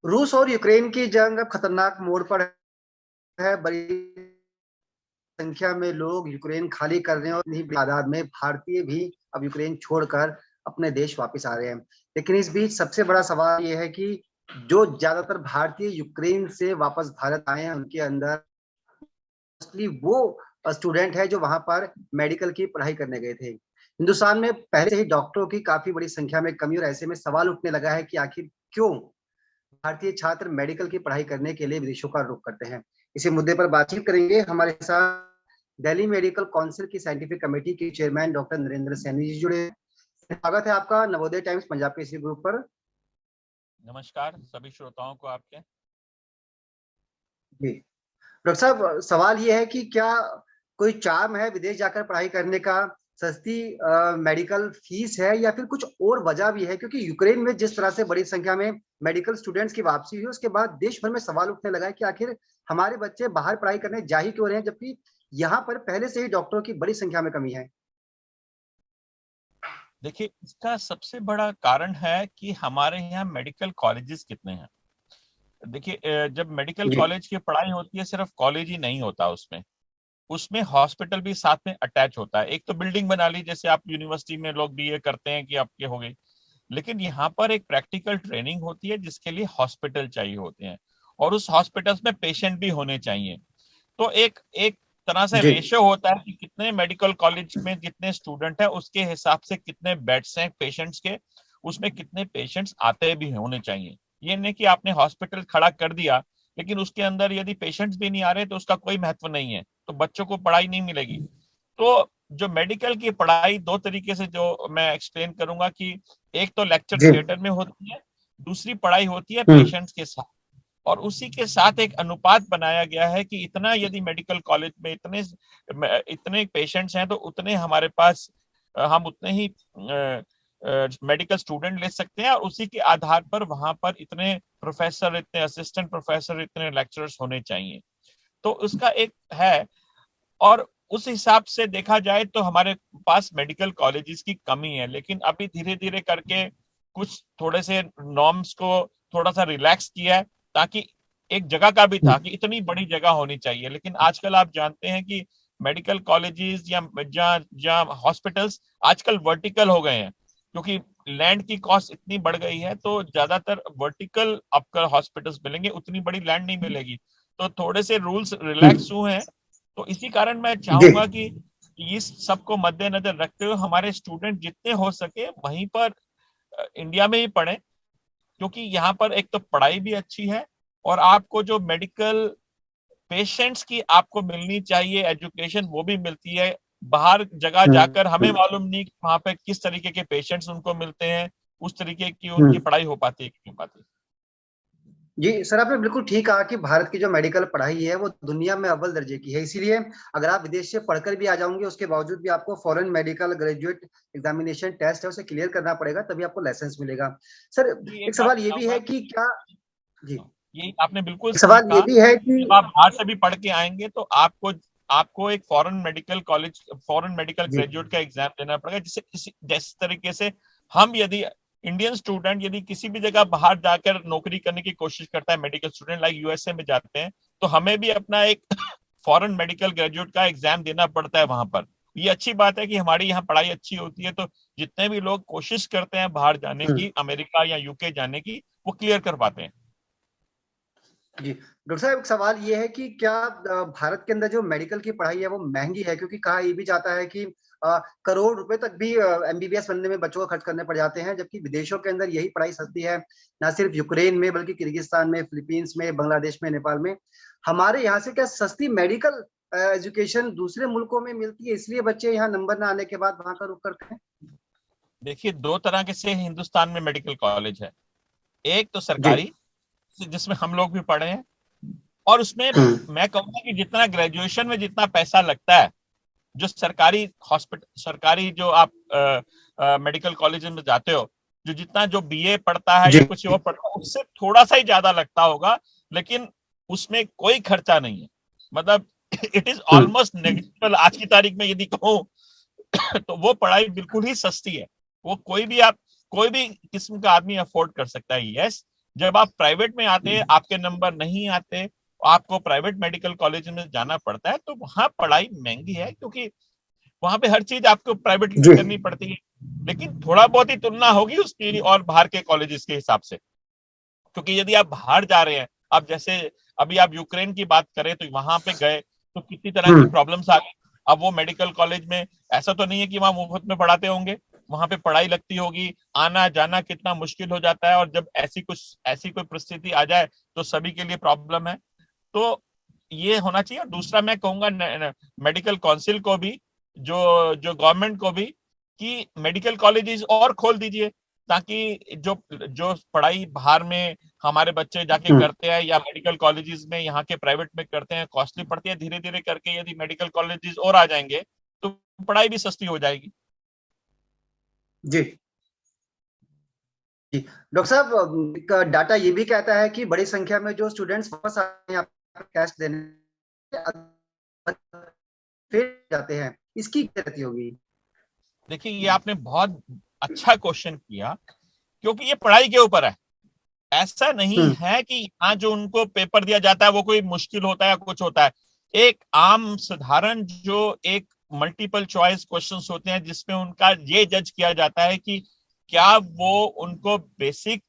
रूस और यूक्रेन की जंग अब खतरनाक मोड़ पर है। बड़ी संख्या में लोग यूक्रेन खाली कर रहे हैं और इन्हीं तादाद में भारतीय भी अब यूक्रेन छोड़कर अपने देश वापस आ रहे हैं। लेकिन इस बीच सबसे बड़ा सवाल यह है कि जो ज्यादातर भारतीय यूक्रेन से वापस भारत आए हैं उनके अंदर मोस्टली वो स्टूडेंट है जो वहां पर मेडिकल की पढ़ाई करने गए थे। हिंदुस्तान में पहले से ही डॉक्टरों की काफी बड़ी संख्या में कमी और ऐसे में सवाल उठने लगा है कि आखिर क्यों भारतीय छात्र मेडिकल की पढ़ाई करने के लिए विदेशों का रुख करते हैं। इसी मुद्दे पर बातचीत करेंगे हमारे साथ दिल्ली मेडिकल काउंसिल की साइंटिफिक कमेटी के चेयरमैन डॉक्टर नरेंद्र सैनी जी जुड़े। स्वागत है आपका नवोदय टाइम्स पंजाब के इसी ग्रुप पर। नमस्कार सभी श्रोताओं को आपके। जी डॉक्टर साहब, सवाल ये है कि क्या कोई चार्म है विदेश जाकर पढ़ाई करने का? सस्ती मेडिकल फीस है या फिर कुछ और वजह भी है? क्योंकि यूक्रेन में जिस तरह से बड़ी संख्या में मेडिकल स्टूडेंट्स की वापसी हुई उसके बाद देश भर में सवाल उठने लगा है कि आखिर हमारे बच्चे बाहर पढ़ाई करने जा ही क्यों रहे हैं, जबकि यहाँ पर पहले से ही डॉक्टरों की बड़ी संख्या में कमी है। देखिए, इसका सबसे बड़ा कारण है कि हमारे यहाँ मेडिकल कॉलेजेस कितने हैं। देखिए, जब मेडिकल जी कॉलेज की पढ़ाई होती है सिर्फ कॉलेज ही नहीं होता, उसमें उसमें हॉस्पिटल भी साथ में अटैच होता है। एक तो बिल्डिंग बना ली, जैसे आप यूनिवर्सिटी में लोग बीए करते हैं कि आपके हो गई, लेकिन यहाँ पर एक प्रैक्टिकल ट्रेनिंग होती है जिसके लिए हॉस्पिटल चाहिए होते हैं और उस हॉस्पिटल्स में पेशेंट भी होने चाहिए। तो एक एक तरह से जी रेशियो होता है कि कितने मेडिकल कॉलेज में कितने स्टूडेंट हैं, उसके हिसाब से कितने बेड्स हैं पेशेंट्स के, उसमें कितने पेशेंट्स आते भी होने चाहिए। ये नहीं कि आपने हॉस्पिटल खड़ा कर दिया लेकिन उसके अंदर यदि पेशेंट्स भी नहीं आ रहे तो उसका कोई महत्व नहीं है, तो बच्चों को पढ़ाई नहीं मिलेगी। तो जो मेडिकल की पढ़ाई दो तरीके से जो मैं एक्सप्लेन करूंगा कि एक तो लेक्चर जी। थिएटर में होती है, दूसरी पढ़ाई होती है हम्म। पेशेंट्स के साथ। और उसी के साथ एक अनुपात बनाया गया है कि इतना यदि मेडिकल कॉलेज में इतने इतने पेशेंट्स हैं तो उतने हमारे पास हम उतने ही मेडिकल स्टूडेंट ले सकते हैं और उसी के आधार पर वहां पर इतने प्रोफेसर, इतने असिस्टेंट प्रोफेसर, इतने लेक्चरर्स होने चाहिए। तो उसका एक है। और उस हिसाब से देखा जाए तो हमारे पास मेडिकल कॉलेजेस की कमी है, लेकिन अभी धीरे धीरे करके कुछ थोड़े से नॉर्म्स को थोड़ा सा रिलैक्स किया है, ताकि एक जगह का भी था कि इतनी बड़ी जगह होनी चाहिए, लेकिन आजकल आप जानते हैं कि मेडिकल कॉलेजेस या जहाँ जहाँ हॉस्पिटल्स आजकल वर्टिकल हो गए हैं, क्योंकि लैंड की कॉस्ट इतनी बढ़ गई है तो ज्यादातर वर्टिकल आपका हॉस्पिटल्स मिलेंगे, उतनी बड़ी लैंड नहीं मिलेगी। तो थोड़े से रूल्स रिलैक्स हुए हैं। तो इसी कारण मैं जी चाहूंगा कि इस सबको मद्देनजर रखते हुए हमारे स्टूडेंट जितने हो सके वहीं पर इंडिया में ही पढ़े, क्योंकि यहाँ पर एक तो पढ़ाई भी अच्छी है और आपको जो मेडिकल पेशेंट्स की आपको मिलनी चाहिए एजुकेशन वो भी मिलती है। बाहर जगह जाकर हमें हम्म। मालूम नहीं कि वहां पे किस तरीके के पेशेंट्स उनको मिलते हैं, उस तरीके की उनकी हम्म। पढ़ाई हो पाती है कि नहीं हो पाती। जी सर, आपने बिल्कुल ठीक कहा कि भारत की जो मेडिकल पढ़ाई है वो दुनिया में अव्वल दर्जे की है। इसीलिए अगर आप विदेश से पढ़कर भी आ जाओगे उसके बावजूद भी आपको foreign medical graduate examination test है उसे क्लियर करना पड़ेगा, तभी आपको लाइसेंस मिलेगा। सर, ये एक एक बात सवाल ये भी बताऊंगा, है कि क्या। जी। ये आपने बिल्कुल एक सही सवाल ये कहा। भी है कि। जब आप बाहर से भी पढ़ के आएंगे तो आपको आपको एक foreign medical college, foreign medical जी। ग्रेजुएट का एग्जाम देना पड़ेगा, जिससे जिस तरीके से हम यदि इंडियन स्टूडेंट यदि किसी भी जगह बाहर जाकर नौकरी करने की कोशिश करता है, मेडिकल स्टूडेंट लाइक यूएसए में जाते हैं, तो हमें भी अपना एक फॉरेन मेडिकल ग्रेजुएट का एग्जाम देना पड़ता है वहां पर। ये अच्छी बात है कि हमारी यहाँ पढ़ाई अच्छी होती है, तो जितने भी लोग कोशिश करते हैं बाहर जाने हम्म। की, अमेरिका या यूके जाने की, वो क्लियर कर पाते हैं। जी डॉक्टर साहब, एक सवाल ये है कि क्या भारत के अंदर जो मेडिकल की पढ़ाई है वो महंगी है? क्योंकि कहा ये भी जाता है कि करोड़ रुपए तक भी एमबीबीएस बनने में बच्चों को खर्च करने पड़ जाते हैं, जबकि विदेशों के अंदर यही पढ़ाई सस्ती है। ना सिर्फ यूक्रेन में बल्कि किर्गिस्तान में, फिलीपींस में, बांग्लादेश में, नेपाल में। हमारे यहाँ से क्या सस्ती मेडिकल एजुकेशन दूसरे मुल्कों में मिलती है, इसलिए बच्चे यहाँ नंबर ना आने के बाद वहां का रुख करते हैं? देखिए, दो तरह के से हिंदुस्तान में मेडिकल कॉलेज है। एक तो जी। सरकारी, जिसमें हम लोग भी पढ़े हैं, और उसमें हम्म। मैं कहूंगा कि जितना ग्रेजुएशन में जितना पैसा लगता है, जो सरकारी हॉस्पिटल, सरकारी जो आप मेडिकल कॉलेज में जाते हो, जो जितना जो बीए पढ़ता है जी। या कुछ और पढ़ता है उससे थोड़ा सा ही ज्यादा लगता होगा, लेकिन उसमें कोई खर्चा नहीं है। मतलब it is hmm. Almost negligible आज की तारीख में यदि कहूँ तो वो पढ़ाई बिल्कुल ही सस्ती है। वो कोई भी किस्म का आदमी अफोर्ड कर सकता है। यस, जब आप प्राइवेट में आते हैं, आपके नंबर नहीं आते, आपको प्राइवेट मेडिकल कॉलेज में जाना पड़ता है, तो वहां पढ़ाई महंगी है, क्योंकि वहां पे हर चीज आपको प्राइवेटली जी। करनी पड़ती है। लेकिन थोड़ा बहुत ही तुलना होगी उसकी और बाहर के कॉलेजेस के हिसाब से, क्योंकि यदि आप बाहर जा रहे हैं, आप जैसे अभी आप यूक्रेन की बात करें, तो वहां पे गए तो कितनी तरह की हम्म। प्रॉब्लम्स आ गई। अब वो मेडिकल कॉलेज में ऐसा तो नहीं है कि वहां मुफ्त में पढ़ाते होंगे, वहां पे पढ़ाई लगती होगी, आना जाना कितना मुश्किल हो जाता है, और जब ऐसी कोई परिस्थिति आ जाए तो सभी के लिए प्रॉब्लम है। तो ये होना चाहिए। और दूसरा मैं कहूंगा मेडिकल काउंसिल को भी, जो जो गवर्नमेंट को भी, कि मेडिकल कॉलेजेस और खोल दीजिए, ताकि जो जो पढ़ाई बाहर में हमारे बच्चे जाके हम्म। करते हैं, या मेडिकल कॉलेजेस में यहाँ के प्राइवेट में करते हैं, कॉस्टली पड़ती है, धीरे धीरे करके यदि मेडिकल कॉलेजेस और आ जाएंगे तो पढ़ाई भी सस्ती हो जाएगी। जी। जी डॉक्टर साहब, का डाटा ये भी कहता है कि बड़ी संख्या में जो स्टूडेंट्स वापस आते हैं टेस्ट देने, फिर जाते हैं, इसकी क्या रहती होगी? देखिए, ये आपने बहुत अच्छा क्वेश्चन किया, क्योंकि ये पढ़ाई के ऊपर है। ऐसा नहीं हम्म। है कि यहाँ जो उनको पेपर दिया जाता है वो कोई मुश्किल होता है या कुछ होता है। एक आम साधारण जो एक मल्टीपल चॉइस क्वेश्चंस होते हैं, जिसमें उनका ये जज किया जाता है कि क्या वो उनको बेसिक,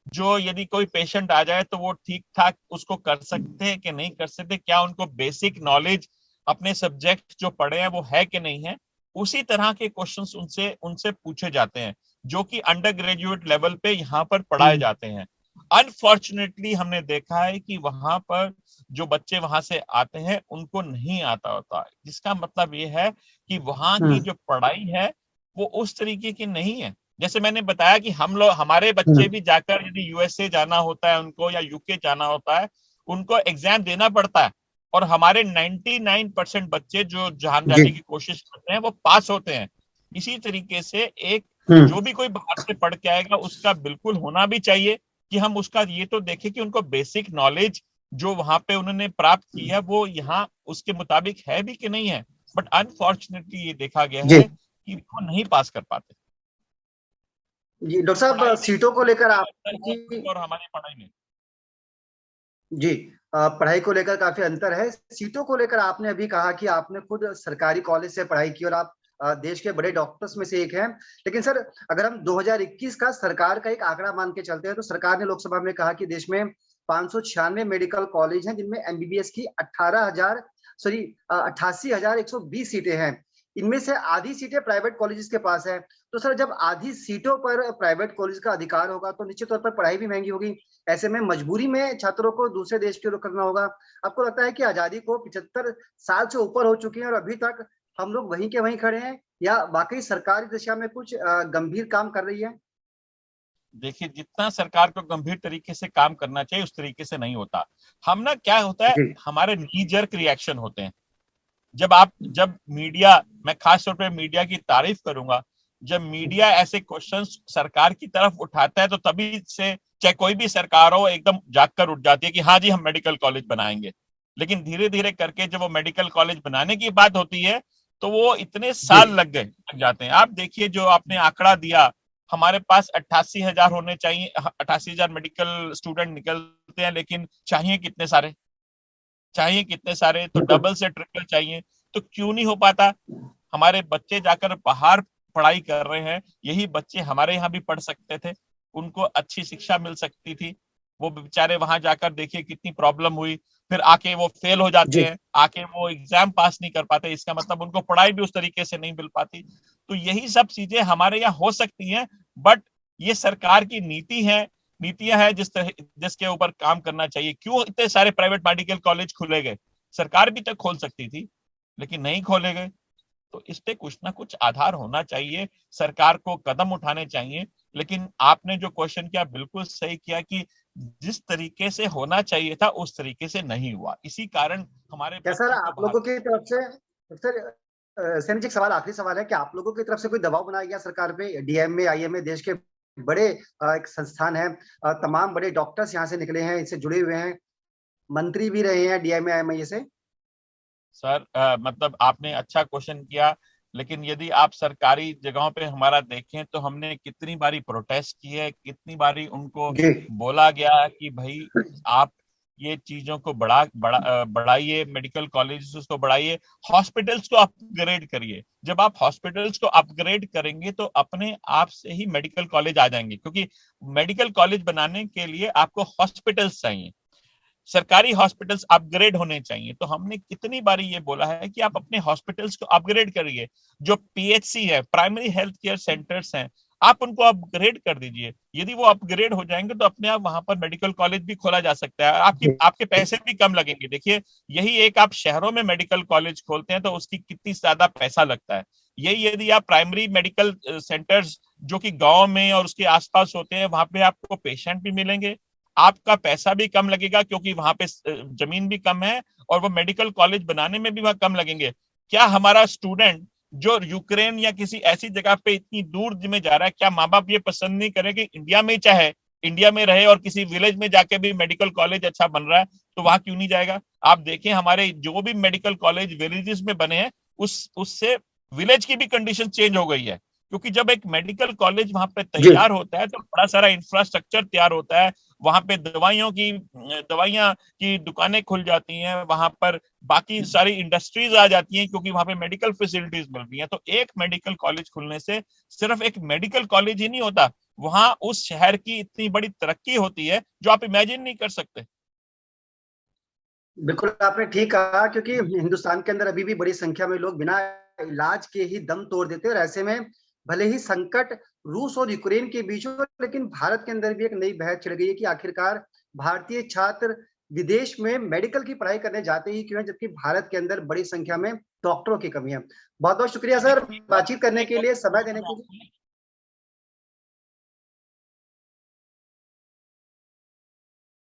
जो यदि कोई पेशेंट आ जाए तो वो ठीक ठाक उसको कर सकते हैं कि नहीं कर सकते, क्या उनको बेसिक नॉलेज अपने सब्जेक्ट जो पढ़े हैं वो है कि नहीं है, उसी तरह के क्वेश्चंस उनसे उनसे पूछे जाते हैं, जो कि अंडर ग्रेजुएट लेवल पे यहाँ पर पढ़ाए हम्म। जाते हैं। अनफॉर्चुनेटली हमने देखा है कि वहां पर जो बच्चे वहां से आते हैं उनको नहीं आता होता है, जिसका मतलब ये है कि वहां की हम्म। जो पढ़ाई है वो उस तरीके की नहीं है। जैसे मैंने बताया कि हम लोग, हमारे बच्चे हम्म। भी जाकर यदि यूएसए जाना होता है उनको, या यूके जाना होता है, उनको एग्जाम देना पड़ता है, और हमारे 99% बच्चे जो जहां जी। जाने की कोशिश करते हैं वो पास होते हैं। इसी तरीके से एक, हम्म। जो भी कोई बाहर से पढ़ के आएगा उसका बिल्कुल होना भी चाहिए कि हम उसका ये तो देखें कि उनको बेसिक नॉलेज जो वहां पे उन्होंने प्राप्त की है वो यहाँ उसके मुताबिक है भी कि नहीं है। बट अनफॉर्चुनेटली ये देखा गया जी। है कि वो नहीं पास कर पाते। जी डॉक्टर साहब, पढ़ाई में सीटों को लेकर काफी अंतर है आपकी। उनकी और हमारी पढ़ाई में। जी। पढ़ाई को लेकर काफी अंतर है। सीटों को लेकर आपने अभी कहा कि आपने खुद सरकारी कॉलेज से पढ़ाई की और आप देश के बड़े डॉक्टर्स में से एक हैं। लेकिन सर, अगर हम 2021 का सरकार का एक आंकड़ा मान के चलते हैं, तो सरकार ने लोकसभा में कहा कि देश में 596 मेडिकल कॉलेज हैं, जिनमें एमबीबीएस की 88,120 सीटें हैं। इनमें से आधी सीटें प्राइवेट कॉलेजेस के पास है। तो सर, जब आधी सीटों पर प्राइवेट कॉलेज का अधिकार होगा, तो निश्चित तौर पर पढ़ाई भी महंगी होगी। ऐसे में मजबूरी में छात्रों को दूसरे देश की ओर करना होगा। आपको लगता है कि आजादी को 75 साल से ऊपर हो चुके हैं और अभी तक हम लोग वहीं के वहीं खड़े हैं, या वाकई सरकार इस दिशा में कुछ गंभीर काम कर रही है? देखिए, जितना सरकार को गंभीर तरीके से काम करना चाहिए उस तरीके से नहीं होता। हम ना, क्या होता है, जी। हमारे नी जर्क रिएक्शन होते हैं। जब मीडिया, मैं खास तौर पे मीडिया की तारीफ करूंगा, जब मीडिया ऐसे क्वेश्चंस सरकार की तरफ उठाता है तो तभी से, चाहे कोई भी सरकार हो, एकदम जागकर उठ जाती है कि हाँ जी हम मेडिकल कॉलेज बनाएंगे। लेकिन धीरे धीरे करके जब वो मेडिकल कॉलेज बनाने की बात होती है तो वो इतने जी। साल लग जाते हैं। आप देखिए, जो आपने आंकड़ा दिया, हमारे पास 88,000 होने चाहिए, 88,000 मेडिकल स्टूडेंट निकलते हैं, लेकिन चाहिए कितने सारे, तो बिल्कुल। डबल से ट्रिपल चाहिए। तो क्यों नहीं हो पाता? हमारे बच्चे जाकर बाहर पढ़ाई कर रहे हैं, यही बच्चे हमारे यहाँ भी पढ़ सकते थे, उनको अच्छी शिक्षा मिल सकती थी। वो बेचारे वहां जाकर देखिए कितनी प्रॉब्लम हुई, फिर आके वो फेल हो जाते जी। हैं, आके वो एग्जाम पास नहीं कर पाते, इसका मतलब उनको पढ़ाई भी उस तरीके से नहीं मिल पाती। तो यही सब चीजें हमारे यहाँ हो सकती हैं। बट ये सरकार की नीतियां हैं जिसके ऊपर काम करना चाहिए। क्यों इतने सारे प्राइवेट मेडिकल कॉलेज खुले गए? सरकार भी तो खोल सकती थी, लेकिन नहीं खोले गए। तो इस पे कुछ ना कुछ आधार होना चाहिए, सरकार को कदम उठाने चाहिए। लेकिन आपने जो क्वेश्चन किया बिल्कुल सही किया कि जिस तरीके से होना चाहिए था उस तरीके से नहीं हुआ, इसी कारण हमारे क्या सर, बच्चों को आप बाहर। लोगों की तरफ से, सर, सैनिक जी, एक सवाल, आखिरी सवाल है कि आप लोगों की तरफ से कोई दबाव बनाया गया सरकार पे? डीएमए, आईएमए देश के बड़े एक संस्थान है, तमाम बड़े डॉक्टर्स यहाँ से निकले हैं, इससे जुड़े हुए हैं, मंत्री भी रहे हैं डीएमए आईएमए से। सर, मतलब आपने अच्छा क्वेश्चन किया, लेकिन यदि आप सरकारी जगहों पे हमारा देखें तो हमने कितनी बारी प्रोटेस्ट की है, कितनी बारी उनको जी बोला गया कि भाई आप ये चीजों को बढ़ाइए, मेडिकल कॉलेजेस को बढ़ाइए, हॉस्पिटल्स को अपग्रेड करिए। जब आप हॉस्पिटल्स को अपग्रेड करेंगे तो अपने आप से ही मेडिकल कॉलेज आ जाएंगे, क्योंकि मेडिकल कॉलेज बनाने के लिए आपको हॉस्पिटल्स चाहिए, सरकारी हॉस्पिटल्स अपग्रेड होने चाहिए। तो हमने कितनी बारी ये बोला है कि आप अपने हॉस्पिटल्स को अपग्रेड करिए, जो पीएचसी है, प्राइमरी हेल्थ केयर सेंटर्स हैं, आप उनको अपग्रेड कर दीजिए। यदि वो अपग्रेड हो जाएंगे तो अपने आप वहां पर मेडिकल कॉलेज भी खोला जा सकता है, आपके पैसे भी कम लगेंगे। देखिए, यही एक आप शहरों में मेडिकल कॉलेज खोलते हैं तो उसकी कितनी ज्यादा पैसा लगता है, यही यदि आप प्राइमरी मेडिकल सेंटर्स जो कि गांव में और उसके आसपास होते हैं, वहां पे आपको पेशेंट भी मिलेंगे, आपका पैसा भी कम लगेगा क्योंकि वहां पे जमीन भी कम है, और वो मेडिकल कॉलेज बनाने में भी वहां कम लगेंगे। क्या हमारा स्टूडेंट जो यूक्रेन या किसी ऐसी जगह पे इतनी दूर में जा रहा है, क्या माँ बाप ये पसंद नहीं करें कि इंडिया में चाहे इंडिया में रहे और किसी विलेज में जाके भी मेडिकल कॉलेज अच्छा बन रहा है, तो वहां क्यों नहीं जाएगा? आप देखें हमारे जो भी मेडिकल कॉलेज विलेजेस में बने हैं, उससे विलेज की भी कंडीशन चेंज हो गई है, क्योंकि जब एक मेडिकल कॉलेज वहां पे जी तैयार होता है तो बड़ा सारा इंफ्रास्ट्रक्चर तैयार होता है, वहां पे दवाइयां की दुकानें खुल जाती हैं, वहां पर बाकी सारी इंडस्ट्रीज आ जाती हैं, क्योंकि वहां पे मेडिकल फैसिलिटीज मिल रही हैं। तो एक मेडिकल कॉलेज खुलने से सिर्फ एक मेडिकल कॉलेज ही नहीं होता, वहां उस शहर की इतनी बड़ी तरक्की होती है जो आप इमेजिन नहीं कर सकते। बिल्कुल आपने ठीक कहा, क्योंकि हिंदुस्तान के अंदर अभी भी बड़ी संख्या में लोग बिना इलाज के ही दम तोड़ देते हैं, और ऐसे में भले ही संकट रूस और यूक्रेन के बीच हो, लेकिन भारत के अंदर भी एक नई बहस छिड़ गई है कि आखिरकार भारतीय छात्र विदेश में मेडिकल की पढ़ाई करने जाते ही क्यों हैं, जबकि भारत के अंदर बड़ी संख्या में डॉक्टरों की कमी है। बहुत बहुत शुक्रिया सर, बातचीत करने के लिए, समय देने के लिए।